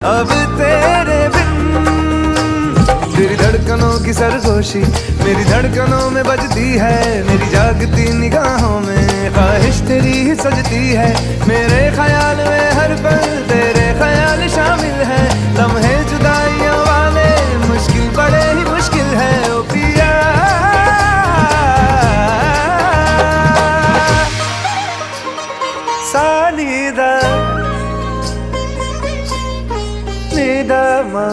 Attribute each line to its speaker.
Speaker 1: अब तेरे बिन। तेरी धड़कनों की सरगोशी मेरी धड़कनों में बजती है, मेरी जागती निगाहों में ख्वाहिश तेरी ही सजती है। मेरे ख्याल में हर पल तेरे ख्याल शामिल है, लम्हे जुदाइयों वाले मुश्किल बड़े ही मुश्किल है। ओ पिया सा नी दा मा